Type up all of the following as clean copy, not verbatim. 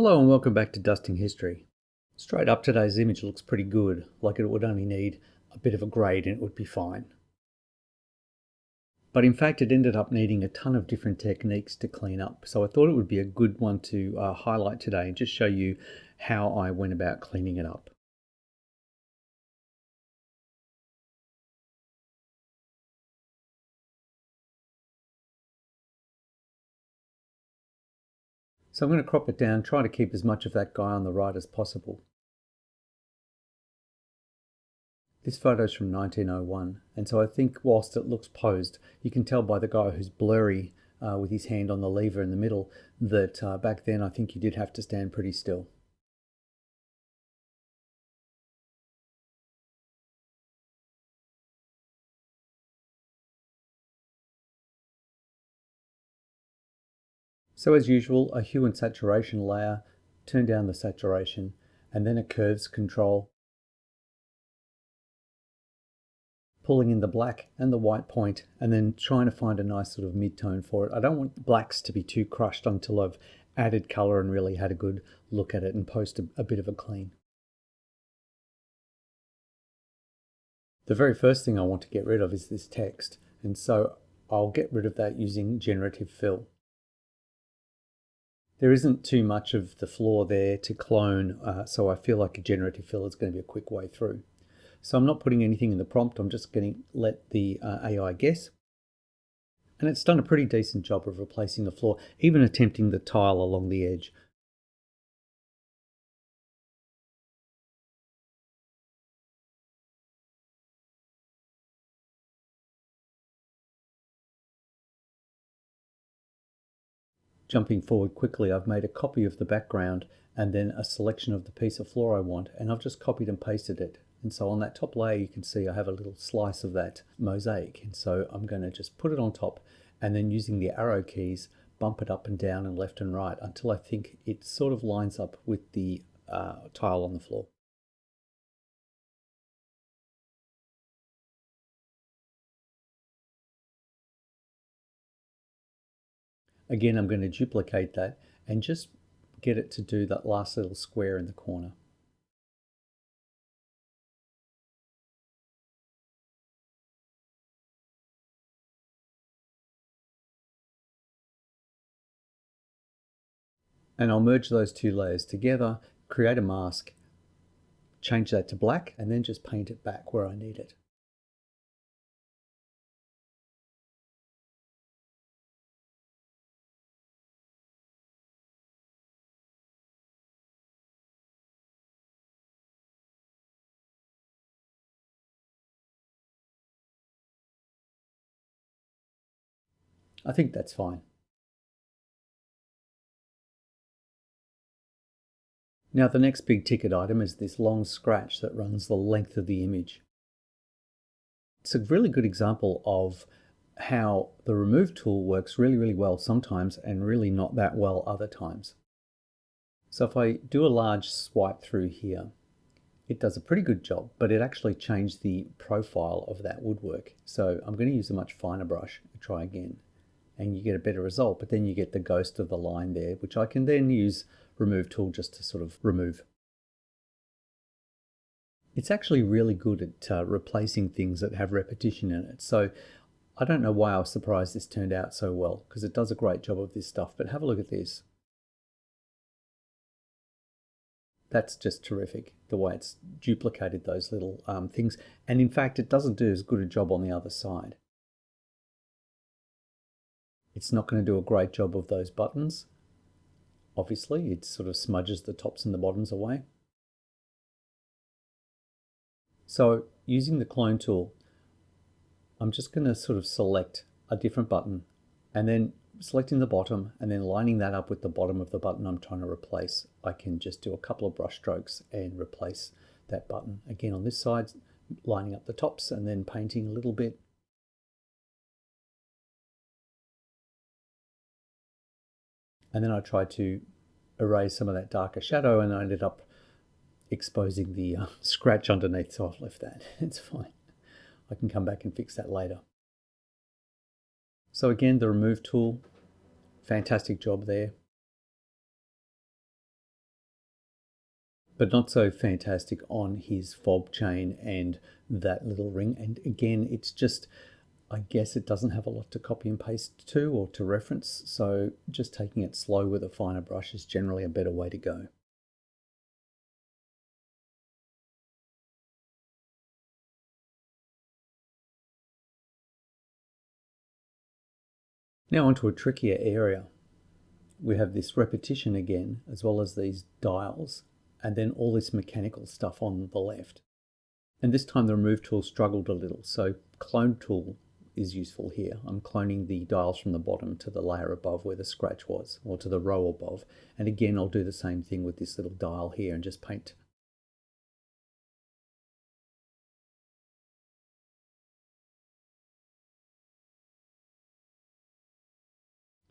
Hello and welcome back to Dusting History. Straight up, today's image looks pretty good, like it would only need a bit of a grade and it would be fine. But in fact, it ended up needing a ton of different techniques to clean up. So I thought it would be a good one to highlight today and just show you how I went about cleaning it up. So I'm going to crop it down, try to keep as much of that guy on the right as possible. This photo's from 1901, and so I think whilst it looks posed, you can tell by the guy who's blurry with his hand on the lever in the middle that back then I think you did have to stand pretty still. So as usual, a hue and saturation layer, turn down the saturation, and then a curves control, pulling in the black and the white point, and then trying to find a nice sort of mid-tone for it. I don't want blacks to be too crushed until I've added color and really had a good look at it and post a bit of a clean. The very first thing I want to get rid of is this text, and so I'll get rid of that using generative fill. There isn't too much of the floor there to clone, so I feel like a generative fill is going to be a quick way through. So I'm not putting anything in the prompt, I'm just going to let the AI guess. And it's done a pretty decent job of replacing the floor, even attempting the tile along the edge. Jumping forward quickly, I've made a copy of the background and then a selection of the piece of floor I want, and I've just copied and pasted it. And so on that top layer, you can see I have a little slice of that mosaic. And so I'm going to just put it on top and then using the arrow keys, bump it up and down and left and right until I think it sort of lines up with the tile on the floor. Again, I'm going to duplicate that and just get it to do that last little square in the corner. And I'll merge those two layers together, create a mask, change that to black, and then just paint it back where I need it. I think that's fine. Now the next big ticket item is this long scratch that runs the length of the image. It's a really good example of how the remove tool works really well sometimes and really not that well other times. So if I do a large swipe through here, it does a pretty good job, but it actually changed the profile of that woodwork. So I'm going to use a much finer brush and try again. And you get a better result, but then you get the ghost of the line there, which I can then use remove tool just to sort of remove. It's actually really good at replacing things that have repetition in it. So I don't know why I was surprised this turned out so well, because it does a great job of this stuff, but have a look at this. That's just terrific, the way it's duplicated those little things. And in fact, it doesn't do as good a job on the other side. It's not going to do a great job of those buttons. Obviously, it sort of smudges the tops and the bottoms away. So using the clone tool, I'm just going to sort of select a different button and then selecting the bottom and then lining that up with the bottom of the button I'm trying to replace. I can just do a couple of brush strokes and replace that button. Again, on this side, lining up the tops and then painting a little bit. And then I tried to erase some of that darker shadow and I ended up exposing the scratch underneath, so I've left that. It's fine. I can come back and fix that later. So again, the remove tool, fantastic job there. but not so fantastic on his fob chain and that little ring. And again, it's just, I guess it doesn't have a lot to copy and paste to or to reference, so just taking it slow with a finer brush is generally a better way to go. Now onto a trickier area. We have this repetition again, as well as these dials, and then all this mechanical stuff on the left. And this time the remove tool struggled a little, so clone tool is useful here. I'm cloning the dials from the bottom to the layer above where the scratch was, or to the row above. And again, I'll do the same thing with this little dial here and just paint.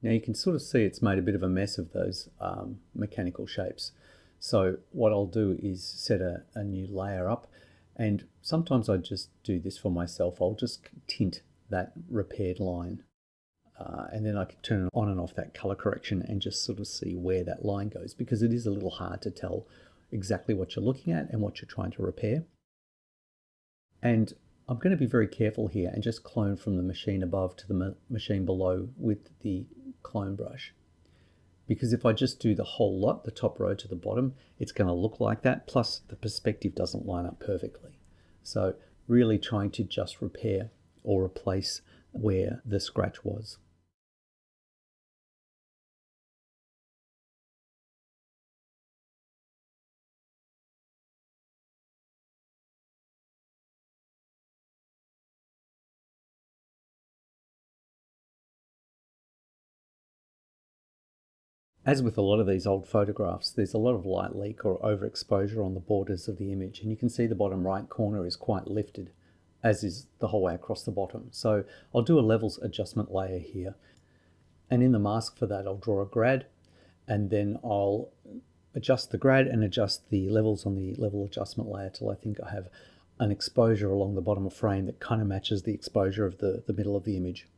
Now you can sort of see it's made a bit of a mess of those mechanical shapes. So what I'll do is set a new layer up, and sometimes I just do this for myself. I'll just tint that repaired line. And then I can turn on and off that color correction and just sort of see where that line goes, because it is a little hard to tell exactly what you're looking at and what you're trying to repair. And I'm going to be very careful here and just clone from the machine above to the machine below with the clone brush. Because if I just do the whole lot, the top row to the bottom, it's going to look like that, plus the perspective doesn't line up perfectly. So really trying to just repair or replace where the scratch was. As with a lot of these old photographs, there's a lot of light leak or overexposure on the borders of the image, and you can see the bottom right corner is quite lifted, as is the whole way across the bottom. So I'll do a levels adjustment layer here, and in the mask for that I'll draw a grad, and then I'll adjust the grad and adjust the levels on the level adjustment layer till I think I have an exposure along the bottom of frame that kind of matches the exposure of the middle of the image.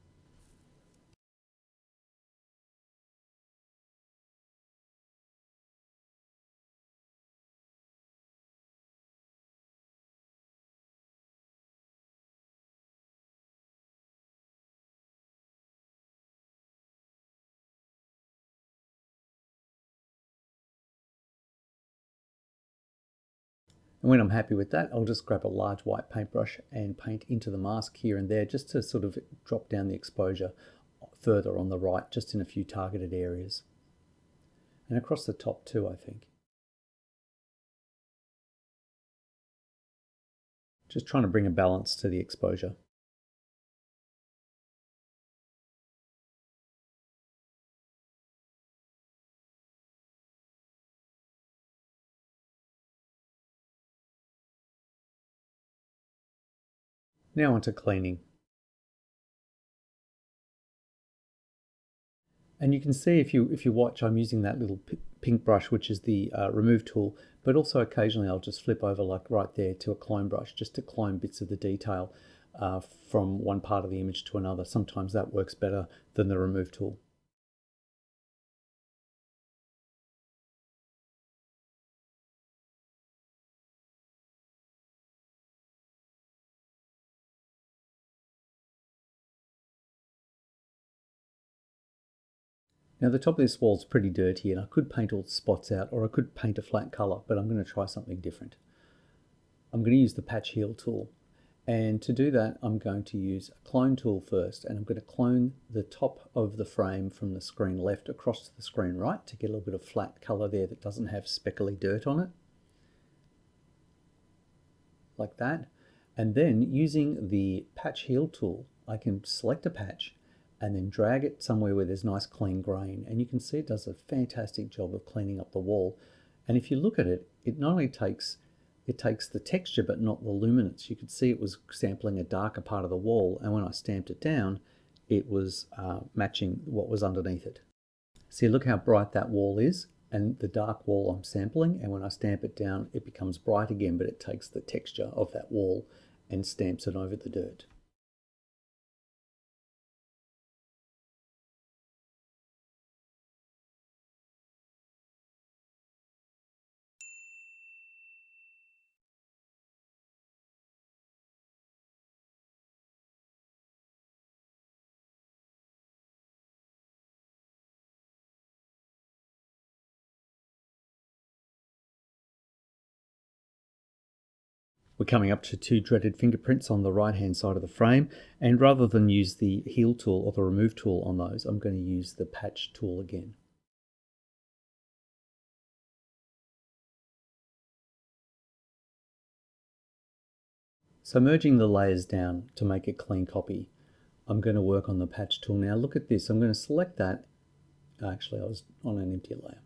And when I'm happy with that, I'll just grab a large white paintbrush and paint into the mask here and there, just to sort of drop down the exposure further on the right, just in a few targeted areas. And across the top too, I think. Just trying to bring a balance to the exposure. Now onto cleaning. And you can see if you watch, I'm using that little pink brush, which is the remove tool, but also occasionally I'll just flip over, like right there, to a clone brush, just to clone bits of the detail from one part of the image to another. Sometimes that works better than the remove tool. Now the top of this wall is pretty dirty, and I could paint all the spots out, or I could paint a flat color, but I'm going to try something different. I'm going to use the patch heal tool, and to do that I'm going to use a clone tool first, and I'm going to clone the top of the frame from the screen left across to the screen right to get a little bit of flat color there that doesn't have speckly dirt on it, like that. And then using the patch heal tool, I can select a patch and then drag it somewhere where there's nice clean grain, and you can see it does a fantastic job of cleaning up the wall. And if you look at it, it not only takes the texture but not the luminance. You could see it was sampling a darker part of the wall, and when I stamped it down, it was matching what was underneath it. See, look how bright that wall is, and the dark wall I'm sampling, and when I stamp it down it becomes bright again, but it takes the texture of that wall and stamps it over the dirt. We're coming up to two dreaded fingerprints on the right hand side of the frame, and rather than use the heal tool or the remove tool on those, I'm going to use the patch tool again. So merging the layers down to make a clean copy, I'm going to work on the patch tool now. Look at this, I'm going to select that. Actually, I was on an empty layer.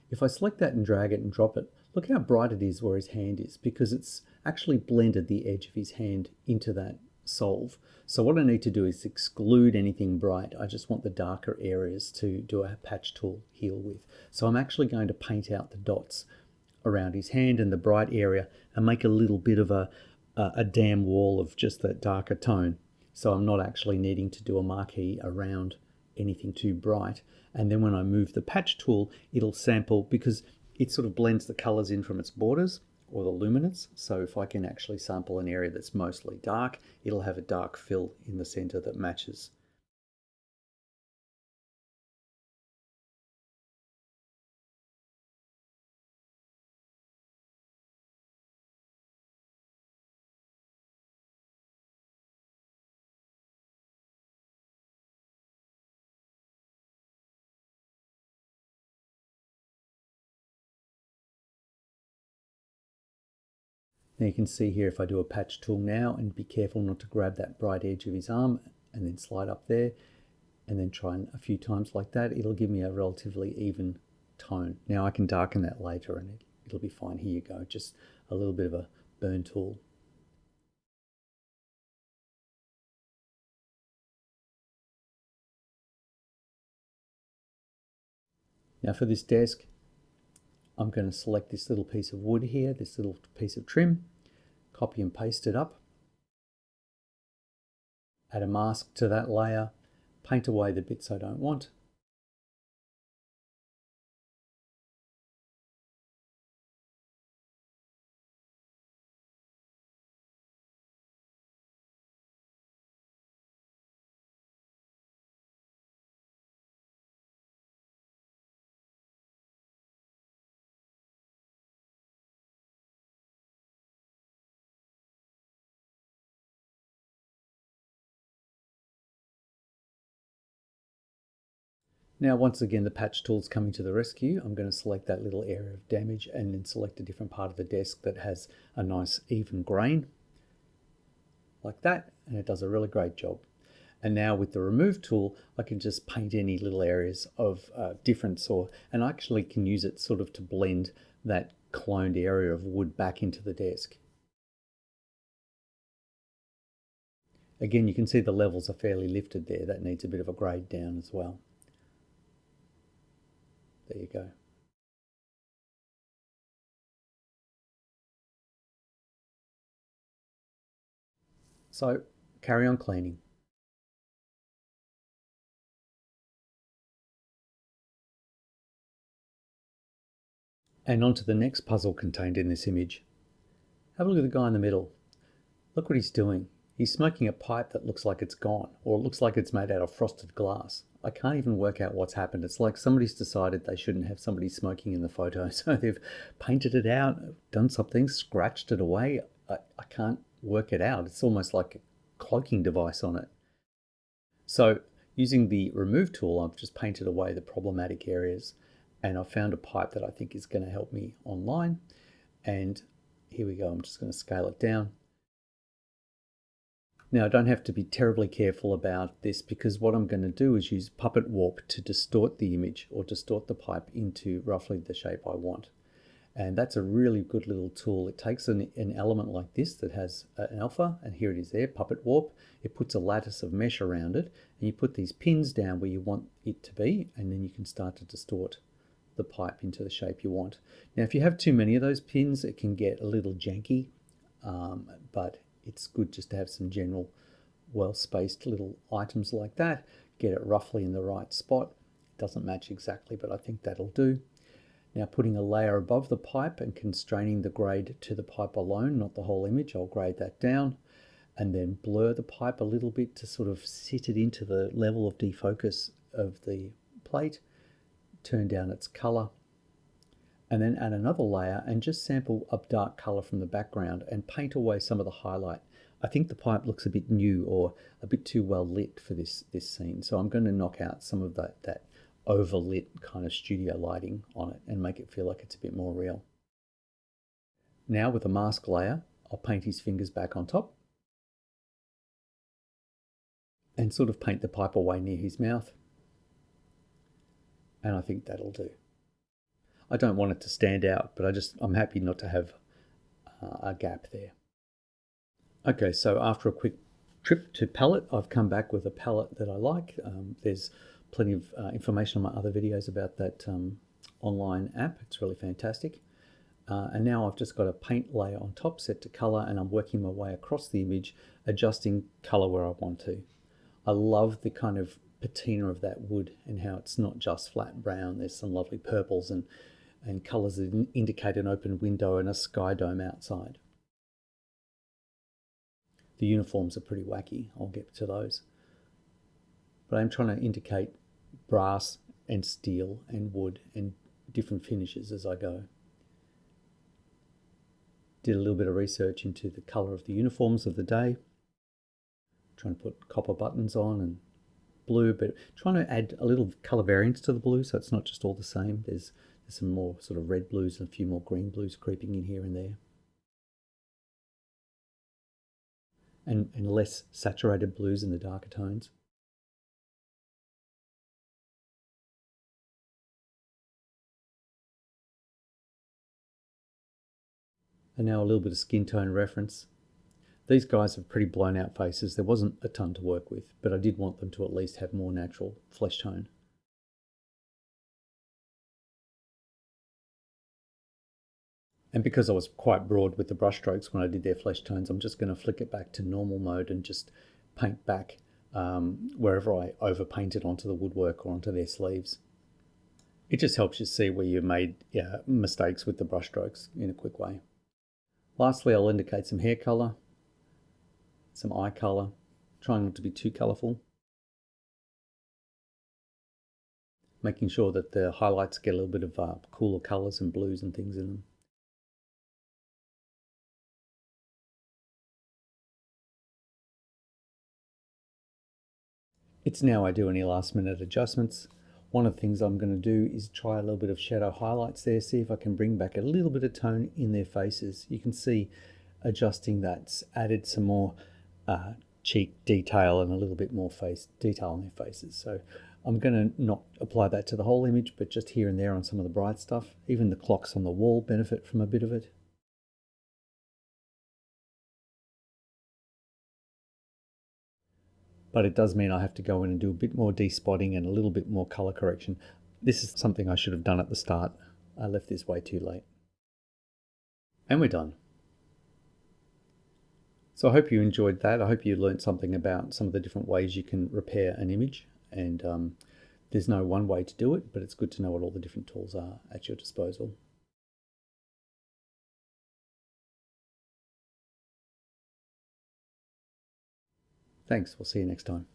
If I select that and drag it and drop it, look how bright it is where his hand is, because it's actually blended the edge of his hand into that solve. So what I need to do is exclude anything bright. I just want the darker areas to do a patch tool heal with. So I'm actually going to paint out the dots around his hand and the bright area and make a little bit of a dam wall of just that darker tone. So I'm not actually needing to do a marquee around anything too bright. And then when I move the patch tool, it'll sample, because it sort of blends the colors in from its borders or the luminance. So if I can actually sample an area that's mostly dark, it'll have a dark fill in the center that matches. Now you can see here, if I do a patch tool now, and be careful not to grab that bright edge of his arm and then slide up there, and then try a few times like that, it'll give me a relatively even tone. Now I can darken that later and it'll be fine. Here you go, just a little bit of a burn tool. Now for this desk, I'm going to select this little piece of wood here, this little piece of trim, copy and paste it up, add a mask to that layer, paint away the bits I don't want. Now once again the patch tool's coming to the rescue. I'm going to select that little area of damage and then select a different part of the desk that has a nice even grain, like that, and it does a really great job. And now with the remove tool, I can just paint any little areas of difference, and I actually can use it sort of to blend that cloned area of wood back into the desk. Again, you can see the levels are fairly lifted there. That needs a bit of a grade down as well. There you go. So carry on cleaning. And on to the next puzzle contained in this image. Have a look at the guy in the middle. Look what he's doing. He's smoking a pipe that looks like it's gone, or it looks like it's made out of frosted glass. I can't even work out what's happened. It's like somebody's decided they shouldn't have somebody smoking in the photo, so they've painted it out, done something, scratched it away. I can't work it out. It's almost like a cloaking device on it. So using the remove tool, I've just painted away the problematic areas, and I've found a pipe that I think is going to help me online. And here we go. I'm just going to scale it down. Now I don't have to be terribly careful about this, because what I'm going to do is use puppet warp to distort the image, or distort the pipe into roughly the shape I want. And that's a really good little tool. It takes an element like this that has an alpha, and here it is there, puppet warp. It puts a lattice of mesh around it, and you put these pins down where you want it to be, and then you can start to distort the pipe into the shape you want. Now if you have too many of those pins, it can get a little janky, but it's good just to have some general well-spaced little items like that. Get it roughly in the right spot. It doesn't match exactly, but I think that'll do. Now putting a layer above the pipe and constraining the grade to the pipe alone, not the whole image, I'll grade that down, and then blur the pipe a little bit to sort of sit it into the level of defocus of the plate, turn down its color, and then add another layer and just sample a dark color from the background and paint away some of the highlight. I think the pipe looks a bit new or a bit too well lit for this scene, so I'm going to knock out some of that overlit kind of studio lighting on it and make it feel like it's a bit more real. Now with a mask layer, I'll paint his fingers back on top and sort of paint the pipe away near his mouth. And I think that'll do. I don't want it to stand out, but I'm happy not to have a gap there. Okay, so after a quick trip to palette, I've come back with a palette that I like. There's plenty of information on my other videos about that online app. It's really fantastic. And now I've just got a paint layer on top set to color, and I'm working my way across the image, adjusting color where I want to. I love the kind of patina of that wood and how it's not just flat brown. There's some lovely purples and colors that indicate an open window and a sky dome outside. The uniforms are pretty wacky. I'll get to those. But I'm trying to indicate brass and steel and wood and different finishes as I go. Did a little bit of research into the color of the uniforms of the day. Trying to put copper buttons on and blue, but trying to add a little color variance to the blue so it's not just all the same. There's some more sort of red blues and a few more green blues creeping in here and there. And less saturated blues in the darker tones. And now a little bit of skin tone reference. These guys have pretty blown out faces. There wasn't a ton to work with, but I did want them to at least have more natural flesh tone. And because I was quite broad with the brush strokes when I did their flesh tones, I'm just going to flick it back to normal mode and just paint back wherever I overpainted onto the woodwork or onto their sleeves. It just helps you see where you made mistakes with the brush strokes in a quick way. Lastly, I'll indicate some hair color, some eye color, trying not to be too colorful. Making sure that the highlights get a little bit of cooler colors and blues and things in them. It's now I do any last minute adjustments. One of the things I'm going to do is try a little bit of shadow highlights there, see if I can bring back a little bit of tone in their faces. You can see adjusting that's added some more cheek detail and a little bit more face detail on their faces. So I'm going to not apply that to the whole image, but just here and there on some of the bright stuff. Even the clocks on the wall benefit from a bit of it. But it does mean I have to go in and do a bit more despotting and a little bit more color correction. This is something I should have done at the start. I left this way too late. And we're done. So I hope you enjoyed that. I hope you learned something about some of the different ways you can repair an image. And there's no one way to do it, but it's good to know what all the different tools are at your disposal. Thanks. We'll see you next time.